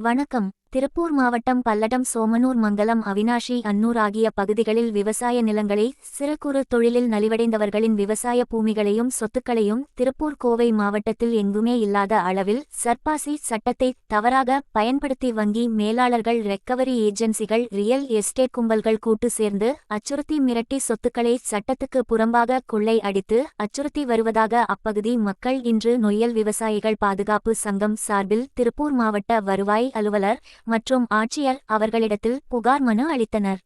வணக்கம். திருப்பூர் மாவட்டம் பல்லடம், சோமனூர், மங்கலம், அவினாஷி, அன்னூர் ஆகிய பகுதிகளில் விவசாய நிலங்களை சிறு குறு தொழிலில் நலிவடைந்தவர்களின் விவசாய பூமிகளையும் சொத்துக்களையும் திருப்பூர், கோவை மாவட்டத்தில் எங்குமே இல்லாத அளவில் சர்பாசி சட்டத்தை தவறாக பயன்படுத்தி வங்கி மேலாளர்கள், ரெக்கவரி ஏஜென்சிகள், ரியல் எஸ்டேட் கும்பல்கள் கூட்டு சேர்ந்து அச்சுறுத்தி மிரட்டி சொத்துக்களை சட்டத்துக்கு புறம்பாக கொள்ளை அடித்து அச்சுறுத்தி வருவதாக அப்பகுதி மக்கள் இன்று நொய்யல் விவசாயிகள் பாதுகாப்பு சங்கம் சார்பில் திருப்பூர் மாவட்ட வருவாய் அலுவலர் மற்றும் ஆட்சியர் அவர்களிடத்தில் புகார் மனு அளித்தனர்.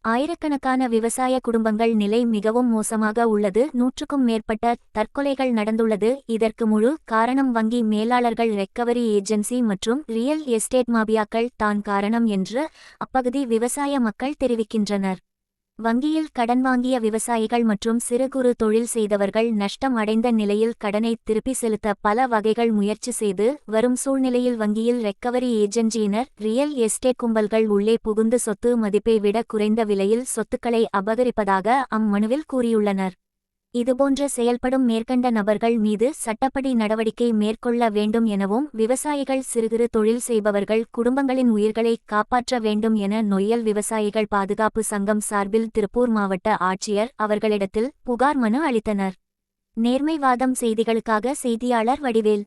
ஆயிரக்கணக்கான விவசாய குடும்பங்கள் நிலை மிகவும் மோசமாக உள்ளது. 100க்கும் மேற்பட்ட தற்கொலைகள் நடந்துள்ளது. இதற்கு முழு காரணம் வங்கி மேலாளர்கள், ரெக்கவரி ஏஜென்சி மற்றும் ரியல் எஸ்டேட் மாபியாக்கள் தான் காரணம் என்று அப்பகுதி விவசாய மக்கள் தெரிவிக்கின்றனர். வங்கியில் கடன் வாங்கிய விவசாயிகள் மற்றும் சிறு குறு தொழில் செய்தவர்கள் நஷ்டம் அடைந்த நிலையில் கடனை திருப்பி செலுத்த பல வகைகள் முயற்சி செய்து வரும் சூழ்நிலையில் வங்கியில் ரெக்கவரி ஏஜென்சியினர், ரியல் எஸ்டேட் கும்பல்கள் உள்ளே புகுந்து சொத்து மதிப்பை விட குறைந்த விலையில் சொத்துக்களை அபகரிப்பதாக அம்மனுவில் கூறியுள்ளனர். இதுபோன்று செயல்படும் மேற்கண்ட நபர்கள் மீது சட்டப்படி நடவடிக்கை மேற்கொள்ள வேண்டும் எனவும், விவசாயிகள், சிறுகுறு தொழில் செய்பவர்கள் குடும்பங்களின் உயிர்களை காப்பாற்ற வேண்டும் என நொய்யல் விவசாயிகள் பாதுகாப்பு சங்கம் சார்பில் திருப்பூர் மாவட்ட ஆட்சியர் அவர்களிடத்தில் புகார் மனு அளித்தனர். நேர்மைவாதம் செய்திகளுக்காக செய்தியாளர் வடிவேல்.